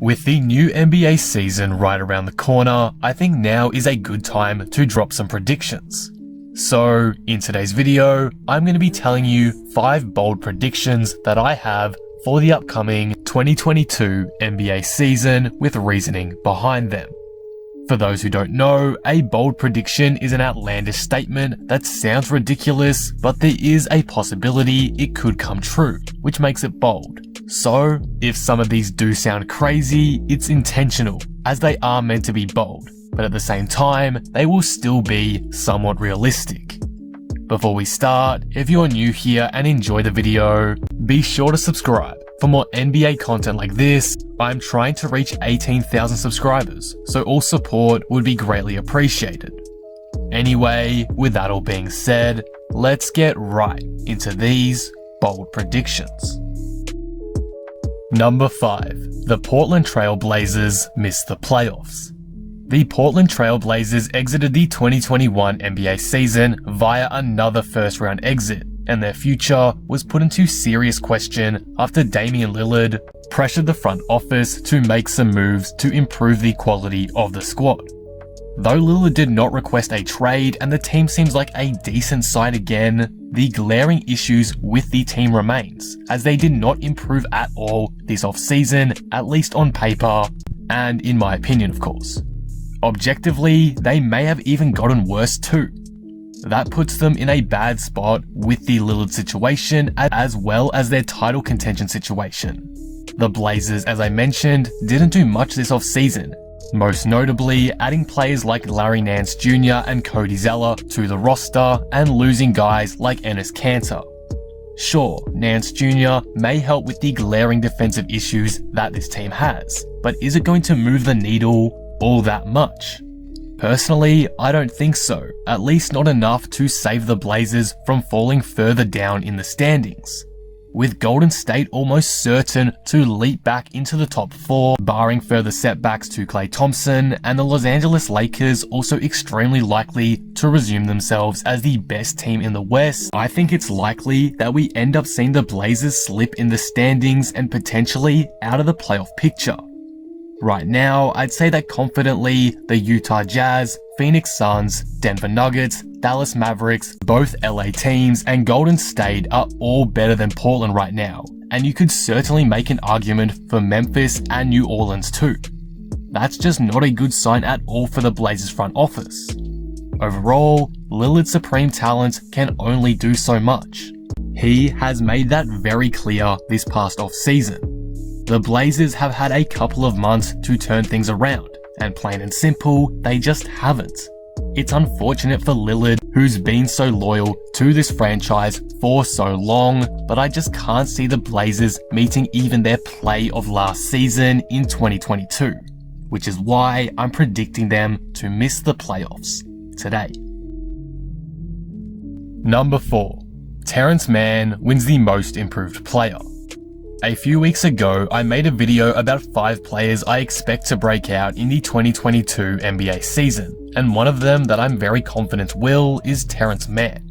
With the new NBA season right around the corner, I think now is a good time to drop some predictions. So, in today's video, I'm going to be telling you 5 bold predictions that I have for the upcoming 2022 NBA season with reasoning behind them. For those who don't know, a bold prediction is an outlandish statement that sounds ridiculous, but there is a possibility it could come true, which makes it bold. So, if some of these do sound crazy, it's intentional, as they are meant to be bold, but at the same time, they will still be somewhat realistic. Before we start, if you're new here and enjoy the video, be sure to subscribe. For more NBA content like this, I'm trying to reach 18,000 subscribers, so all support would be greatly appreciated. Anyway, with that all being said, let's get right into these bold predictions. Number 5. The Portland Trail Blazers missed the playoffs. The Portland Trail Blazers exited the 2021 NBA season via another first-round exit, and their future was put into serious question after Damian Lillard pressured the front office to make some moves to improve the quality of the squad. Though Lillard did not request a trade and the team seems like a decent side again, the glaring issues with the team remains, as they did not improve at all this offseason, at least on paper, and in my opinion of course. Objectively, they may have even gotten worse too. That puts them in a bad spot with the Lillard situation as well as their title contention situation. The Blazers, as I mentioned, didn't do much this offseason, most notably adding players like Larry Nance Jr. and Cody Zeller to the roster and losing guys like Enes Kanter. Sure, Nance Jr. may help with the glaring defensive issues that this team has, but is it going to move the needle all that much? Personally, I don't think so, at least not enough to save the Blazers from falling further down in the standings. With Golden State almost certain to leap back into the top 4, barring further setbacks to Klay Thompson, and the Los Angeles Lakers also extremely likely to resume themselves as the best team in the West, I think it's likely that we end up seeing the Blazers slip in the standings and potentially out of the playoff picture. Right now, I'd say that confidently, the Utah Jazz, Phoenix Suns, Denver Nuggets, Dallas Mavericks, both LA teams, and Golden State are all better than Portland right now, and you could certainly make an argument for Memphis and New Orleans too. That's just not a good sign at all for the Blazers front office. Overall, Lillard's supreme talent can only do so much. He has made that very clear this past offseason. The Blazers have had a couple of months to turn things around, and plain and simple, they just haven't. It's unfortunate for Lillard, who's been so loyal to this franchise for so long, but I just can't see the Blazers meeting even their play of last season in 2022, which is why I'm predicting them to miss the playoffs today. Number 4. Terrence Mann wins the Most Improved Player. A few weeks ago, I made a video about 5 players I expect to break out in the 2022 NBA season, and one of them that I'm very confident will is Terrence Mann.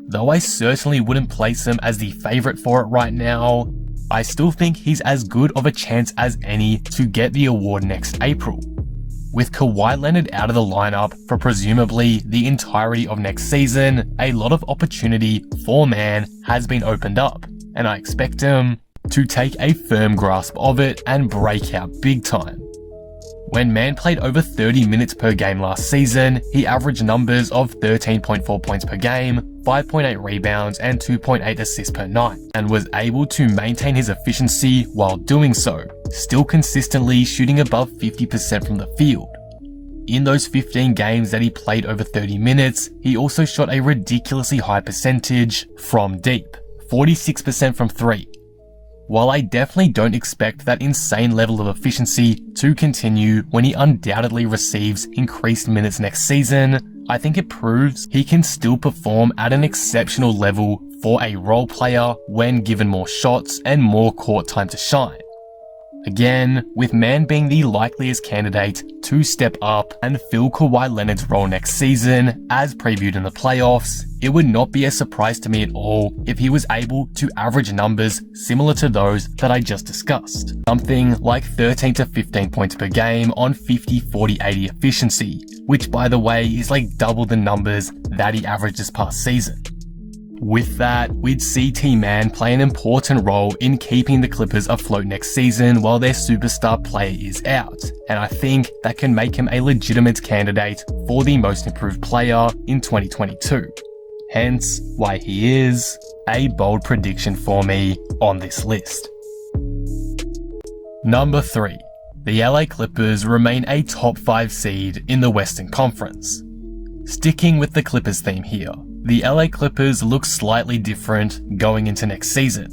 Though I certainly wouldn't place him as the favourite for it right now, I still think he's as good of a chance as any to get the award next April. With Kawhi Leonard out of the lineup for presumably the entirety of next season, a lot of opportunity for Mann has been opened up, and I expect him to take a firm grasp of it and break out big time. When Mann played over 30 minutes per game last season, he averaged numbers of 13.4 points per game, 5.8 rebounds and 2.8 assists per night, and was able to maintain his efficiency while doing so, still consistently shooting above 50% from the field. In those 15 games that he played over 30 minutes, he also shot a ridiculously high percentage from deep, 46% from 3. While I definitely don't expect that insane level of efficiency to continue when he undoubtedly receives increased minutes next season, I think it proves he can still perform at an exceptional level for a role player when given more shots and more court time to shine. Again, with Mann being the likeliest candidate to step up and fill Kawhi Leonard's role next season, as previewed in the playoffs, it would not be a surprise to me at all if he was able to average numbers similar to those that I just discussed. Something like 13 to 15 points per game on 50, 40, 80 efficiency, which by the way is like double the numbers that he averaged this past season. With that, we'd see T-Man play an important role in keeping the Clippers afloat next season while their superstar player is out, and I think that can make him a legitimate candidate for the most improved player in 2022. Hence, why he is a bold prediction for me on this list. Number 3. The LA Clippers remain a top 5 seed in the Western Conference. Sticking with the Clippers theme here, the LA Clippers look slightly different going into next season.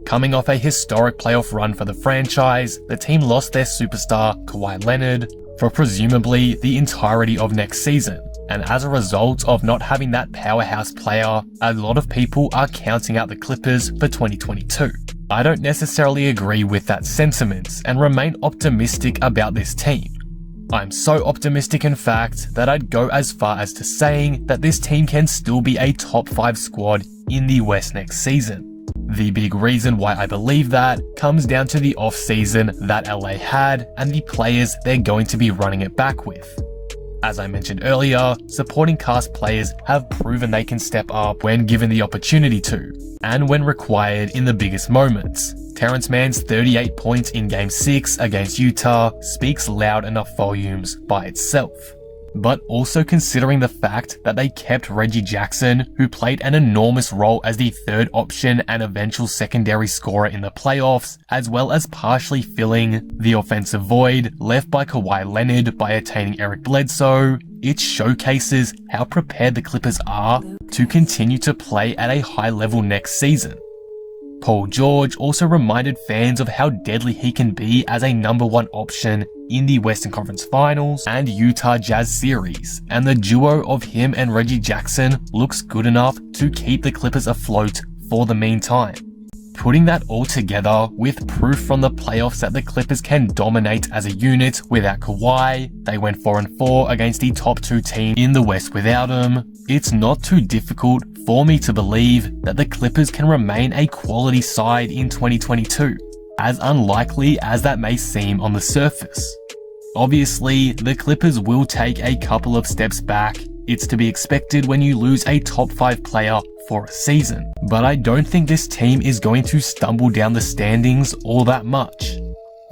Coming off a historic playoff run for the franchise, the team lost their superstar Kawhi Leonard for presumably the entirety of next season, and as a result of not having that powerhouse player, a lot of people are counting out the Clippers for 2022. I don't necessarily agree with that sentiment and remain optimistic about this team. I'm so optimistic in fact that I'd go as far as to saying that this team can still be a top 5 squad in the West next season. The big reason why I believe that comes down to the off-season that LA had and the players they're going to be running it back with. As I mentioned earlier, supporting cast players have proven they can step up when given the opportunity to, and when required in the biggest moments. Terrence Mann's 38 points in Game 6 against Utah speaks loud enough volumes by itself. But also considering the fact that they kept Reggie Jackson, who played an enormous role as the third option and eventual secondary scorer in the playoffs, as well as partially filling the offensive void left by Kawhi Leonard by attaining Eric Bledsoe, it showcases how prepared the Clippers are to continue to play at a high level next season. Paul George also reminded fans of how deadly he can be as a number 1 option in the Western Conference Finals and Utah Jazz series, and the duo of him and Reggie Jackson looks good enough to keep the Clippers afloat for the meantime. Putting that all together with proof from the playoffs that the Clippers can dominate as a unit without Kawhi, they went 4-4 against the top 2 team in the West without him, it's not too difficult for me to believe that the Clippers can remain a quality side in 2022, as unlikely as that may seem on the surface. Obviously, the Clippers will take a couple of steps back. It's to be expected when you lose a top 5 player for a season, but I don't think this team is going to stumble down the standings all that much.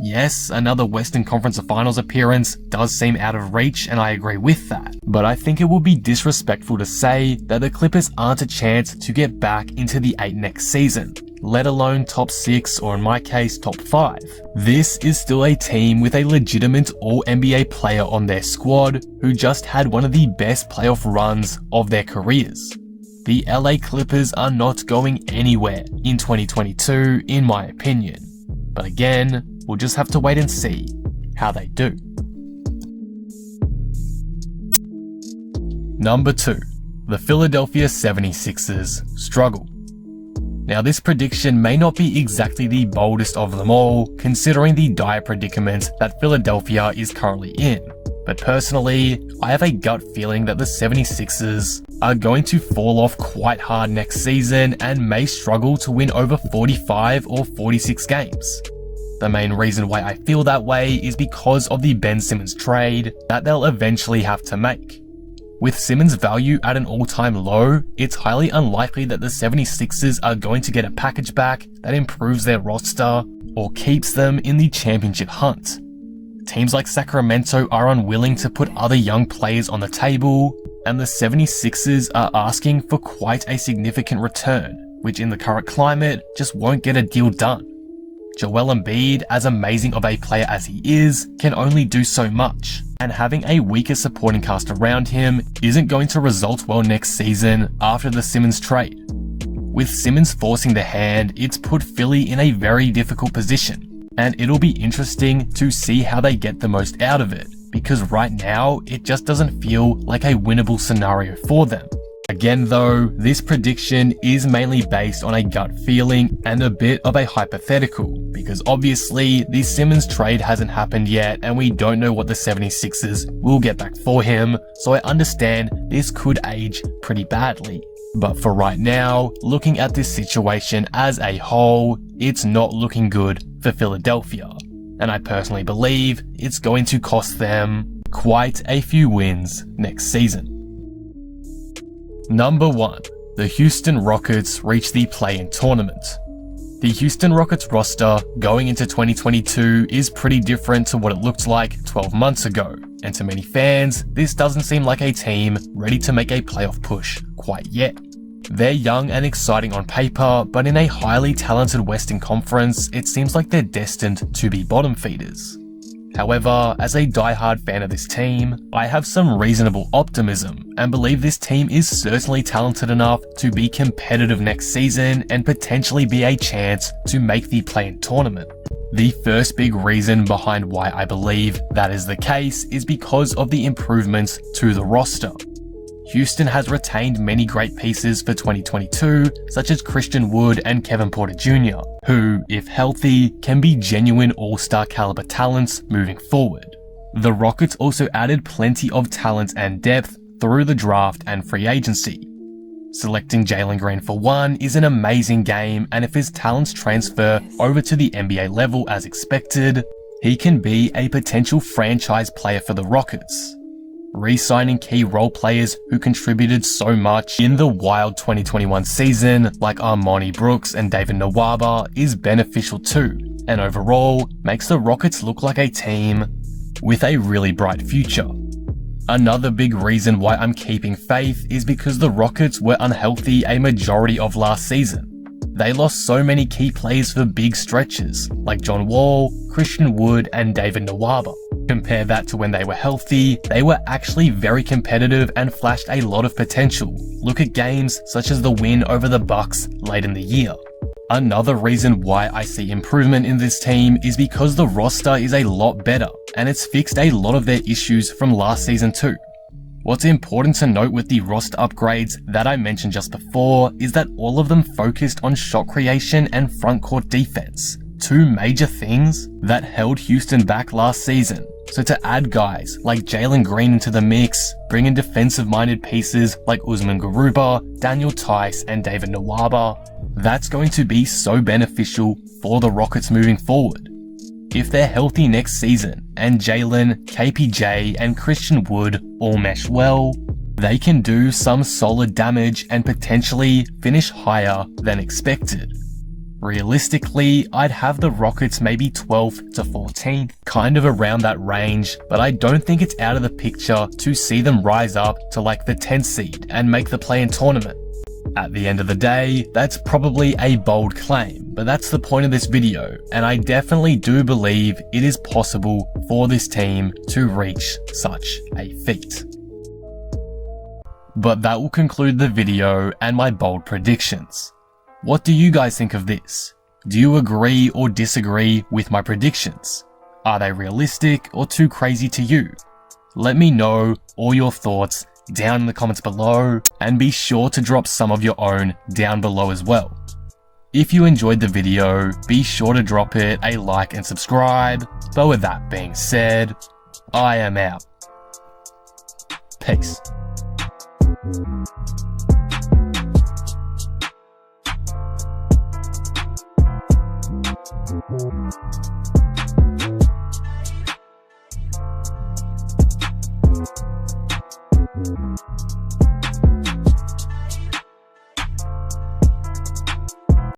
Yes, another Western Conference Finals appearance does seem out of reach, and I agree with that, but I think it would be disrespectful to say that the Clippers aren't a chance to get back into the 8 next season, let alone top 6 or in my case top 5. This is still a team with a legitimate All-NBA player on their squad who just had one of the best playoff runs of their careers. The LA Clippers are not going anywhere in 2022 in my opinion, but again, we'll just have to wait and see how they do. Number 2. The Philadelphia 76ers struggle. Now this prediction may not be exactly the boldest of them all, considering the dire predicament that Philadelphia is currently in. But personally, I have a gut feeling that the 76ers are going to fall off quite hard next season and may struggle to win over 45 or 46 games. The main reason why I feel that way is because of the Ben Simmons trade that they'll eventually have to make. With Simmons' value at an all-time low, it's highly unlikely that the 76ers are going to get a package back that improves their roster or keeps them in the championship hunt. Teams like Sacramento are unwilling to put other young players on the table, and the 76ers are asking for quite a significant return, which in the current climate just won't get a deal done. Joel Embiid, as amazing of a player as he is, can only do so much, and having a weaker supporting cast around him isn't going to result well next season after the Simmons trade. With Simmons forcing the hand, it's put Philly in a very difficult position, and it'll be interesting to see how they get the most out of it, because right now, it just doesn't feel like a winnable scenario for them. Again though, this prediction is mainly based on a gut feeling and a bit of a hypothetical, because obviously the Simmons trade hasn't happened yet and we don't know what the 76ers will get back for him, so I understand this could age pretty badly. But for right now, looking at this situation as a whole, it's not looking good for Philadelphia, and I personally believe it's going to cost them quite a few wins next season. Number 1. The Houston Rockets reach the play-in tournament. The Houston Rockets roster going into 2022 is pretty different to what it looked like 12 months ago, and to many fans, this doesn't seem like a team ready to make a playoff push quite yet. They're young and exciting on paper, but in a highly talented Western Conference, it seems like they're destined to be bottom feeders. However, as a die-hard fan of this team, I have some reasonable optimism and believe this team is certainly talented enough to be competitive next season and potentially be a chance to make the play-in tournament. The first big reason behind why I believe that is the case is because of the improvements to the roster. Houston has retained many great pieces for 2022, such as Christian Wood and Kevin Porter Jr., who, if healthy, can be genuine all-star caliber talents moving forward. The Rockets also added plenty of talent and depth through the draft and free agency. Selecting Jalen Green for one is an amazing game, and if his talents transfer over to the NBA level as expected, he can be a potential franchise player for the Rockets. Re-signing key role players who contributed so much in the wild 2021 season, like Armoni Brooks and David Nwaba, is beneficial too, and overall makes the Rockets look like a team with a really bright future. Another big reason why I'm keeping faith is because the Rockets were unhealthy a majority of last season. They lost so many key players for big stretches, like John Wall, Christian Wood, and David Nwaba. Compare that to when they were healthy, they were actually very competitive and flashed a lot of potential. Look at games such as the win over the Bucks late in the year. Another reason why I see improvement in this team is because the roster is a lot better, and it's fixed a lot of their issues from last season too. What's important to note with the roster upgrades that I mentioned just before is that all of them focused on shot creation and frontcourt defense, two major things that held Houston back last season. So to add guys like Jalen Green into the mix, bring in defensive-minded pieces like Usman Garuba, Daniel Tice, and David Nwaba, that's going to be so beneficial for the Rockets moving forward. If they're healthy next season, and Jalen, KPJ, and Christian Wood all mesh well, they can do some solid damage and potentially finish higher than expected. Realistically, I'd have the Rockets maybe 12th to 14th, kind of around that range, but I don't think it's out of the picture to see them rise up to like the 10th seed and make the play-in tournament. At the end of the day, that's probably a bold claim, but that's the point of this video, and I definitely do believe it is possible for this team to reach such a feat. But that will conclude the video and my bold predictions. What do you guys think of this? Do you agree or disagree with my predictions? Are they realistic or too crazy to you? Let me know all your thoughts down in the comments below, and be sure to drop some of your own down below as well. If you enjoyed the video, be sure to drop it a like and subscribe. But with that being said, I am out. Peace.